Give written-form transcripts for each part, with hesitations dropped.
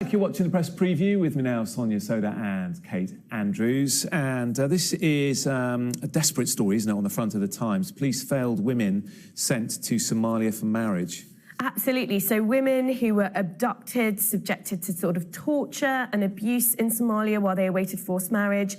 You're watching the press preview with me now, Sonia Sodha and Kate Andrews. And this is a desperate story, isn't it, on the front of the Times. Police failed women sent to Somalia for marriage. Absolutely. So women who were abducted, subjected to sort of torture and abuse in Somalia while they awaited forced marriage.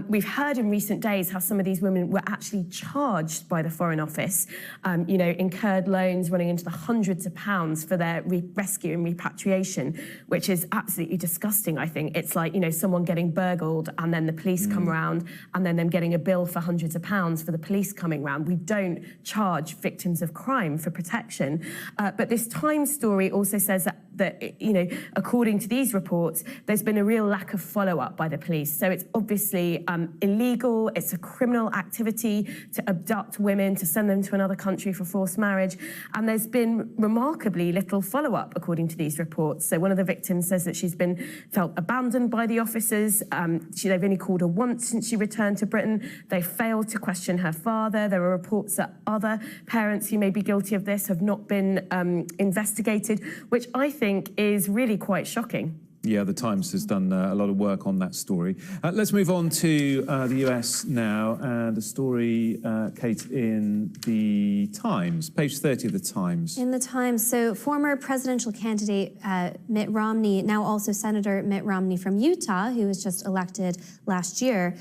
We've heard in recent days how some of these women were actually charged by the Foreign Office, incurred loans running into the hundreds of pounds for their rescue and repatriation, which is absolutely disgusting, I think. It's like, someone getting burgled and then the police come round and then them getting a bill for hundreds of pounds for the police coming round. We don't charge victims of crime for protection. But this Times story also says that, according to these reports, there's been a real lack of follow-up by the police. So it's obviously illegal, it's a criminal activity to abduct women, to send them to another country for forced marriage. And there's been remarkably little follow-up, according to these reports. So one of the victims says that she's felt abandoned by the officers. They've only called her once since she returned to Britain. They failed to question her father. There are reports that other parents who may be guilty of this have not been investigated, which I think is really quite shocking. Yeah, the Times has done a lot of work on that story. Let's move on to the US now, and a story, Kate, in the Times, page 30 of the Times. In the Times, so former presidential candidate Mitt Romney, now also Senator Mitt Romney from Utah, who was just elected last year,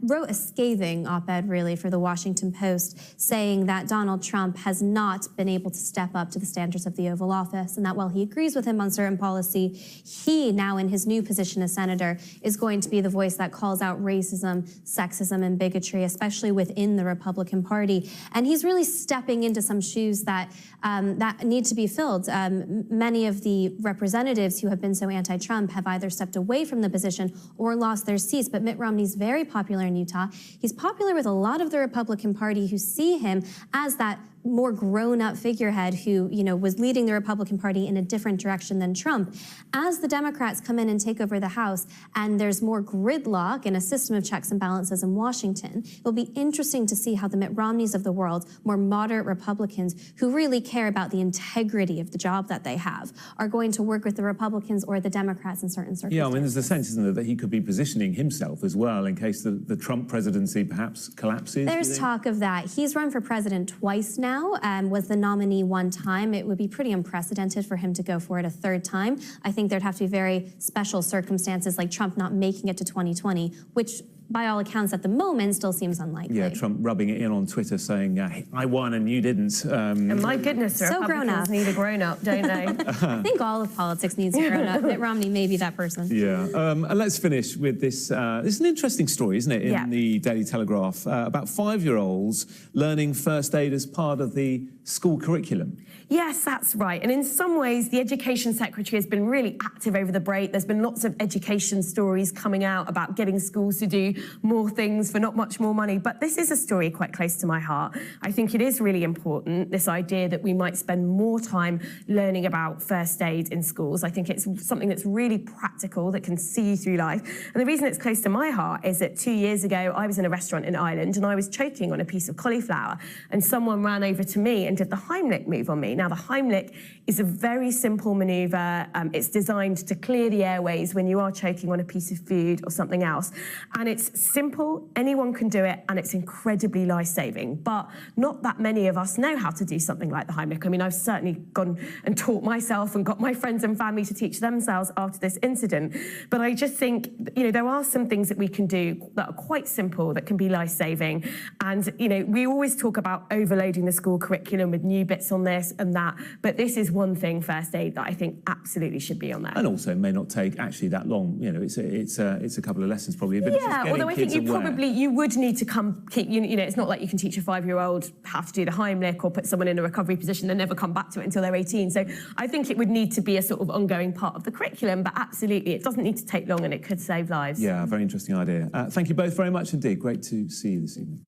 wrote a scathing op-ed, really, for the Washington Post, saying that Donald Trump has not been able to step up to the standards of the Oval Office, and that while he agrees with him on certain policy, he now in his new position as senator is going to be the voice that calls out racism, sexism, and bigotry, especially within the Republican Party. And he's really stepping into some shoes that need to be filled. Many of the representatives who have been so anti-Trump have either stepped away from the position or lost their seats. But Mitt Romney's very popular in Utah. He's popular with a lot of the Republican Party who see him as that more grown-up figurehead who, was leading the Republican Party in a different direction than Trump. As the Democrats come in and take over the House and there's more gridlock and a system of checks and balances in Washington, it'll be interesting to see how the Mitt Romneys of the world, more moderate Republicans who really care about the integrity of the job that they have, are going to work with the Republicans or the Democrats in certain circumstances. Yeah, I mean, there's a sense, isn't there, that he could be positioning himself as well in case the Trump presidency perhaps collapses? There's talk of that. He's run for president twice now. Was the nominee one time. It would be pretty unprecedented for him to go for it a third time. I think there'd have to be very special circumstances, like Trump not making it to 2020, which by all accounts at the moment still seems unlikely. Yeah, Trump rubbing it in on Twitter saying, I won and you didn't. And my goodness, so Republicans need a grown-up, don't they? I think all of politics needs a grown-up. Mitt Romney may be that person. Yeah, and let's finish with this. This is an interesting story, isn't it, in the Daily Telegraph, about 5-year-olds learning first aid as part of the school curriculum. Yes, that's right. And in some ways, the Education Secretary has been really active over the break. There's been lots of education stories coming out about getting schools to do more things for not much more money. But this is a story quite close to my heart. I think it is really important, this idea that we might spend more time learning about first aid in schools. I think it's something that's really practical, that can see you through life. And the reason it's close to my heart is that 2 years ago, I was in a restaurant in Ireland and I was choking on a piece of cauliflower, and someone ran over to me and did the Heimlich move on me. Now, the Heimlich is a very simple maneuver. It's designed to clear the airways when you are choking on a piece of food or something else. And it's simple, anyone can do it, and it's incredibly life-saving. But not that many of us know how to do something like the Heimlich. I mean, I've certainly gone and taught myself and got my friends and family to teach themselves after this incident. But I just think, there are some things that we can do that are quite simple, that can be life-saving. And, we always talk about overloading the school curriculum with new bits on this and that, but this is one thing, first aid, that I think absolutely should be on there. And also may not take actually that long. It's a couple of lessons probably. But yeah, although I think you would need to it's not like you can teach a 5-year-old how to do the Heimlich or put someone in a recovery position and never come back to it until they're 18. So I think it would need to be a sort of ongoing part of the curriculum, but absolutely, it doesn't need to take long and it could save lives. Yeah, very interesting idea. Thank you both very much indeed. Great to see you this evening.